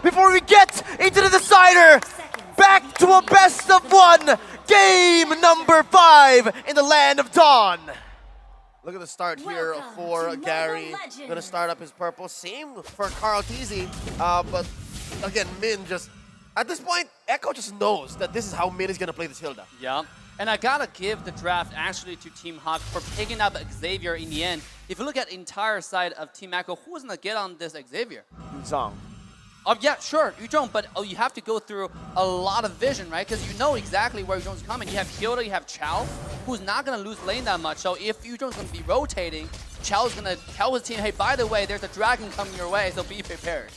before we get into the decider. Back to a best of one. Game number 5 in the land of Dawn. Look at the start here for Gary. Gonna start up his purple. Same for Carl TZ. But again, Min just, at this point, Echo just knows that this is how Min is gonna play this Hilda. Yeah. And I gotta give the draft actually to Team Hawk for picking up Xavier in the end. If you look at the entire side of Team Echo, who's gonna get on this Xavier? Zong. Yeah, sure, Yuzhong, but you have to go through a lot of vision, right? Because you know exactly where Yuzhong's coming. You have Hilda, you have Chao, who's not going to lose lane that much. So if Yuzhong's going to be rotating, Chao's going to tell his team, hey, by the way, there's a dragon coming your way, so be prepared.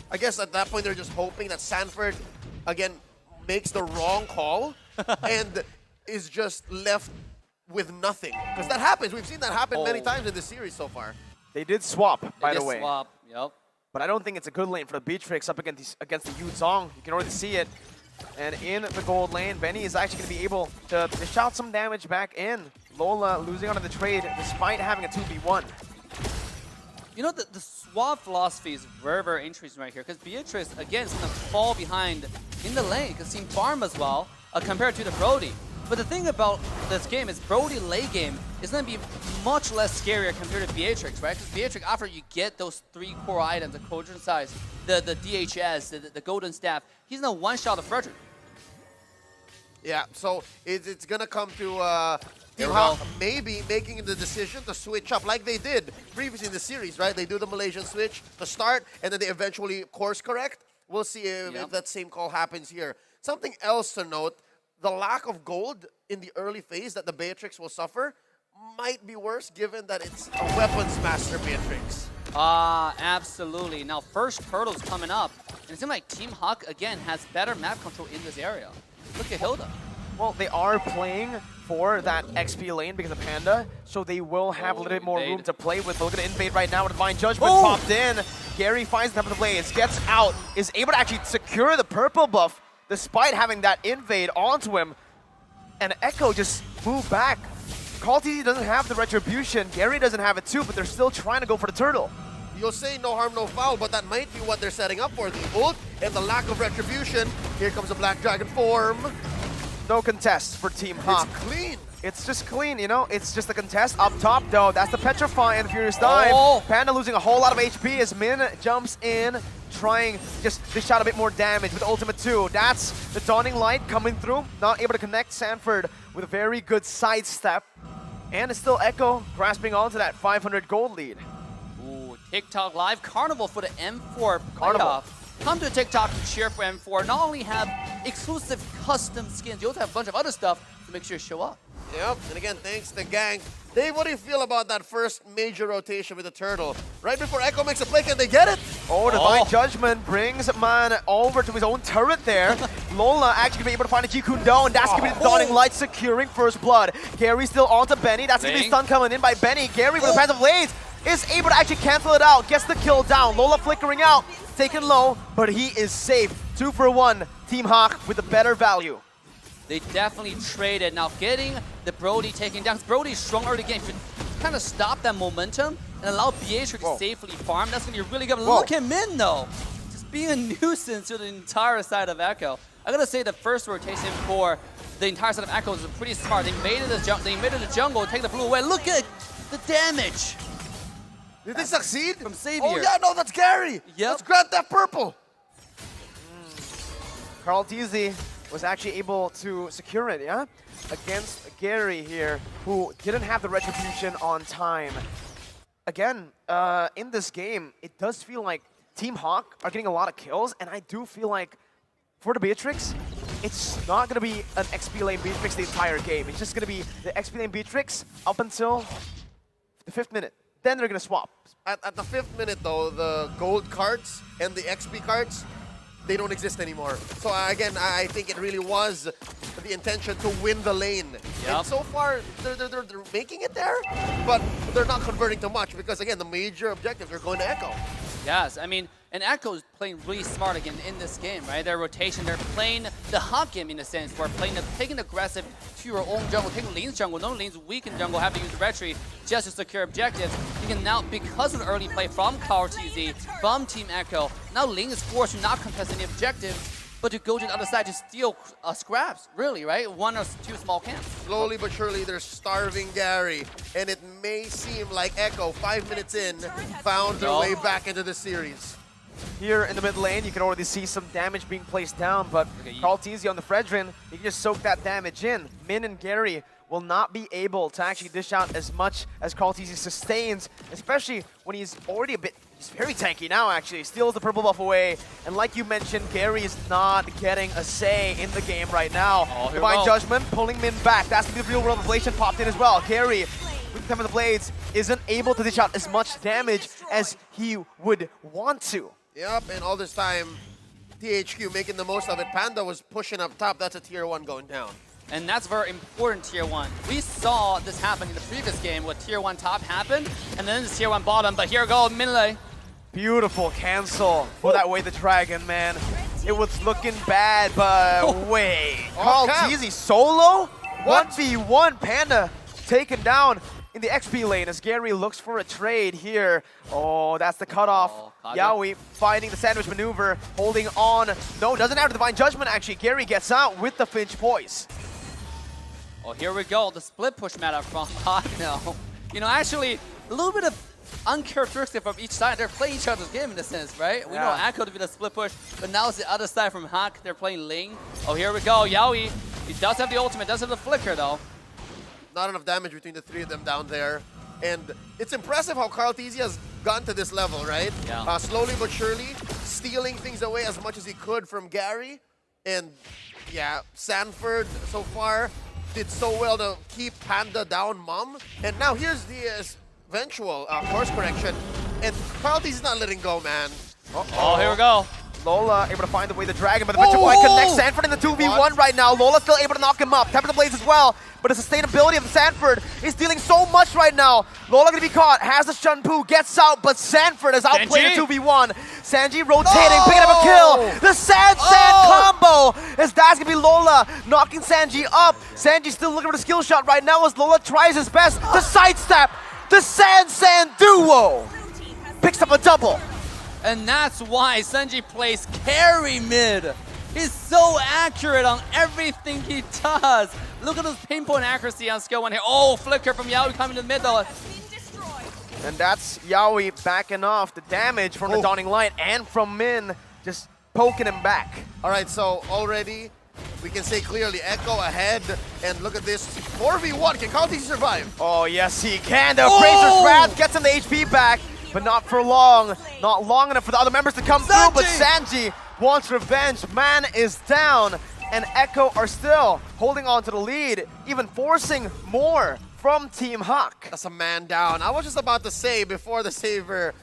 I guess at that point, they're just hoping that Sanford, again, makes the wrong call and is just left with nothing. Because that happens. We've seen that happen many times in this series so far. They did swap, by the way. Swap, yep. But I don't think it's a good lane for the Beatrix up against the Yuzhong. You can already see it. And in the gold lane, Benny is actually going to be able to dish out some damage back in. Lola losing onto the trade despite having a 2v1. You know, the swap philosophy is very, very interesting right here. Because Beatrix, again, is going to fall behind in the lane. Because Team Farm as well, compared to the Brody. But the thing about this game is Brody late game is going to be much less scarier compared to Beatrix, right? Because Beatrix, after you get those 3 core items, the Cauldron Size, the DHS, the Golden Staff, he's going to one-shot the Frederick. Yeah, so it's going to come to Team Hawk maybe making the decision to switch up like they did previously in the series, right? They do the Malaysian switch to start, and then they eventually course correct. We'll see if that same call happens here. Something else to note, the lack of gold in the early phase that the Beatrix will suffer might be worse given that it's a weapons master Beatrix. Absolutely. Now, first turtle's coming up. And it seems like Team Hawk, again, has better map control in this area. Look at Hilda. Well, they are playing for that XP lane because of Panda, so they will have a little bit more room to play with. Look at the invade right now with Divine Judgment popped in. Gary finds the top of the blaze, gets out, is able to actually secure the purple buff despite having that invade onto him. And Echo just moved back. Call TZ doesn't have the retribution. Gary doesn't have it too, but they're still trying to go for the turtle. You'll say no harm, no foul, but that might be what they're setting up for. The ult and the lack of retribution. Here comes the Black Dragon form. No contest for Team Hawk. It's clean. It's just clean, you know? It's just a contest up top, though. That's the Petrify and the Furious Dive. Panda losing a whole lot of HP as Min jumps in, trying just to dish out a bit more damage with Ultimate 2. That's the Dawning Light coming through. Not able to connect Sanford with a very good sidestep. And it's still Echo grasping onto that 500 gold lead. Ooh, TikTok Live Carnival for the M4 playoff. Come to TikTok to cheer for M4. Not only have exclusive custom skins, you also have a bunch of other stuff to make sure you show up. Yep, and again, thanks to Gang. Dave, what do you feel about that first major rotation with the turtle? Right before Echo makes a play, can they get it? Oh, Divine Judgment brings Man over to his own turret there. Lola actually gonna be able to find a Ji Kundo, and that's gonna be the Dawning Light securing first blood. Gary still onto Benny. That's gonna be stun coming in by Benny. Gary with the passive blades is able to actually cancel it out. Gets the kill down. Lola flickering out, taken low, but he is safe. 2 for 1. Team Hawk with the better value. They definitely traded. Now getting the Brody taken down. Brody's strong early game. Kind of stop that momentum and allow Beatrix to safely farm. That's going to be really good. Look at Min though. Just being a nuisance to the entire side of Echo. I got to say the first rotation for the entire side of Echo is pretty smart. They made it the jungle, take the blue away. Look at the damage. Did they succeed? From Xavier. Oh yeah, no, that's Gary. Yep. Let's grab that purple. Carl TZ was actually able to secure it, yeah? Against Gary here, who didn't have the retribution on time. Again, in this game, it does feel like Team Hawk are getting a lot of kills, and I do feel like for the Beatrix, it's not going to be an XP lane Beatrix the entire game. It's just going to be the XP lane Beatrix up until the 5th minute. Then they're going to swap. At the 5th minute, though, the gold cards and the XP cards, they don't exist anymore. So again, I think it really was the intention to win the lane. Yep. And so far, they're making it there, but they're not converting to much because again, the major objectives are going to Echo. Yes, I mean, And Echo is playing really smart again in this game, right? Their rotation, they're playing the hot game in a sense. We're taking aggressive to your own jungle, taking lane's jungle. No lane's weak in jungle, have to use the retreat just to secure objectives. You can now, because of the early play from TZ, from Team Echo, now Ling is forced to not contest any objectives, but to go to the other side to steal scraps, really, right? 1 or 2 small camps. Slowly but surely, they're starving Gary, and it may seem like Echo, 5 minutes in, found their way back into the series. Here in the mid lane, you can already see some damage being placed down, but THQ on the Fredrin, he can just soak that damage in. Min and Gary will not be able to actually dish out as much as THQ sustains, especially when he's already he's very tanky now actually, steals the purple buff away, and like you mentioned, Gary is not getting a say in the game right now. Divine Judgment pulling Min back, that's the real world inflation popped in as well. Gary, with the time of the blades, isn't able to dish out as much damage as he would want to. Yep, and all this time, THQ making the most of it. Panda was pushing up top, that's a tier 1 going down. And that's very important tier 1. We saw this happen in the previous game with tier 1 top happen, and then it's tier 1 bottom, but here go Minlay. Beautiful cancel for that way the dragon, man. It was looking bad, but wait. THQ solo? What? 1v1, Panda taken down in the XP lane as Gary looks for a trade here. Oh, that's the cutoff. Yaoi fighting the sandwich maneuver, holding on. No, doesn't have Divine Judgment actually. Gary gets out with the Finch Poise. Oh, here we go. The split push meta from Hawk now. You know, actually, a little bit of uncharacteristic from each side. They're playing each other's game in a sense, right? We know Echo to be the split push, but now it's the other side from Hawk. They're playing Ling. Oh, here we go. Yaoi, he does have the ultimate, does have the flicker though. Not enough damage between the 3 of them down there. And it's impressive how THQ has gotten to this level, right? Yeah. Slowly but surely, stealing things away as much as he could from Gary. And yeah, Sanford so far did so well to keep Panda down mom. And now here's the eventual course correction. And THQ is not letting go, man. Oh, here we go. Lola able to find the way the dragon, but the Venture Point connects Sanford in the 2v1 right now. Lola still able to knock him up. Temper the Blades as well, but the sustainability of Sanford is dealing so much right now. Lola gonna be caught, has the Shunpu, gets out, but Sanford has outplayed the 2v1. Sanji rotating, picking up a kill. The Sand combo, as that's gonna be Lola knocking Sanji up. Sanji still looking for the skill shot right now as Lola tries his best to sidestep the Sand duo. Picks up a double. And that's why Sanji plays carry mid. He's so accurate on everything he does. Look at his pinpoint accuracy on skill 1 here. Oh, flicker from Yaoi coming to the middle. And that's Yaoi backing off the damage from the Dawning Light and from Min, just poking him back. All right, so already we can say clearly Echo ahead. And look at this, 4v1, can THQ survive? Oh, yes he can. The Appraiser's Wrath gets him the HP back, but not for long. Not long enough for the other members to come through, but Sanji wants revenge. Man is down, and Echo are still holding on to the lead, even forcing more from Team Hawk. That's a man down. I was just about to say before the Saver,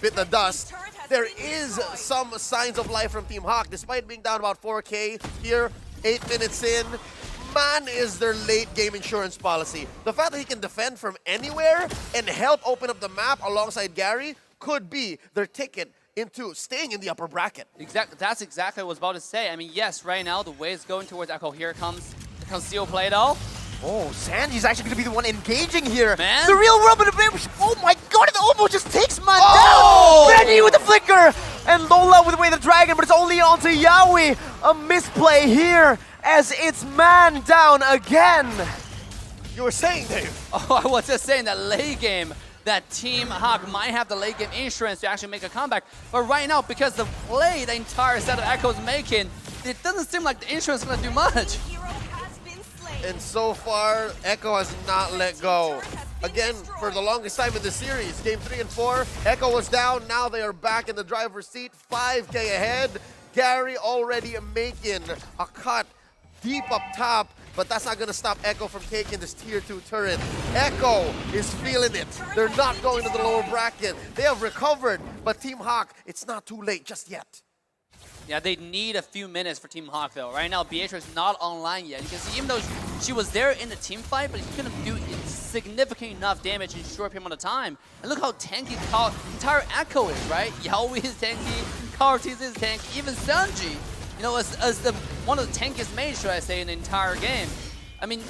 bit the dust, there is some signs of life from Team Hawk, despite being down about 4K here, 8 minutes in. Man is their late game insurance policy. The fact that he can defend from anywhere and help open up the map alongside Gary could be their ticket into staying in the upper bracket. Exactly, that's exactly what I was about to say. I mean, yes, right now the way is going towards Echo. Here comes the conceal play though. Oh, Sanji's actually going to be the one engaging here. Man. The real world, but oh my god, it almost just takes man down. Benny with the flicker, and Lola with the way the dragon, but it's only onto Yaoi. A misplay here, as it's man down again. You were saying, Dave? Oh, I was just saying that late game, that Team Hawk might have the late game insurance to actually make a comeback. But right now, because the play the entire set of Echo's making, it doesn't seem like the insurance is going to do much. And so far, Echo has not let go. Again, for the longest time in the series, game 3 and 4, Echo was down. Now they are back in the driver's seat, 5K ahead. Gary already making a cut deep up top, but that's not going to stop Echo from taking this tier 2 turret. Echo is feeling it. They're not going to the lower bracket. They have recovered, but Team Hawk, it's not too late just yet. Yeah, they need a few minutes for Team Hawk though. Right now, Beatrix not online yet. You can see even though she was there in the team fight, but she couldn't do insane significant enough damage in a short period of time. And look how tanky entire Echo is, right? Yaoi is tanky, Kartiz is tanky, even Sanji, you know, as one of the tankiest mages, should I say, in the entire game. I mean,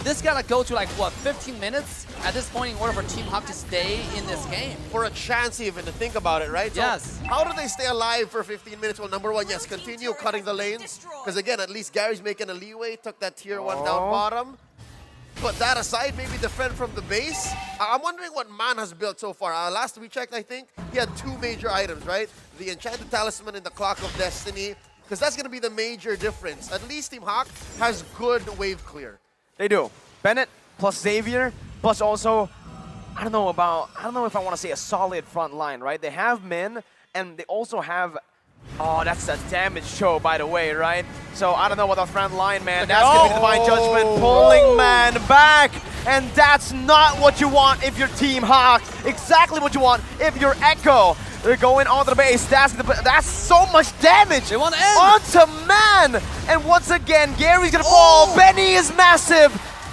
this gotta go to like, what, 15 minutes at this point in order for Team Hawk to stay in this game. For a chance even to think about it, right? Yes. So how do they stay alive for 15 minutes? Well, number one, yes, continue cutting the lanes. Because again, at least Gary's making a leeway, took that tier 1 down bottom. But that aside, maybe defend from the base. I'm wondering what Man has built so far. Last we checked, I think, he had 2 major items, right? The Enchanted Talisman and the Clock of Destiny. Because that's going to be the major difference. At least Team Hawk has good wave clear. They do. Bennett plus Xavier, plus also, I don't know if I want to say a solid front line, right? They have Min, and they also have, oh, that's a damage show, by the way, right? So I don't know about the front line, man. That's going to be Divine Judgment pulling Man back, and that's not what you want if you're Team Hawk. Exactly what you want if you're Echo. They're going onto the base. That's so much damage. They want to end. Onto Man. And once again, Gary's going to fall. Benny is massive.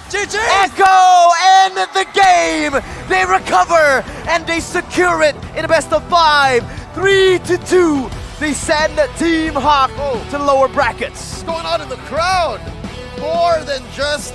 GG! Echo end the game. They recover and they secure it in the best of 5. 3-2. They send Team Hawk to lower brackets. What's going on in the crowd? More than just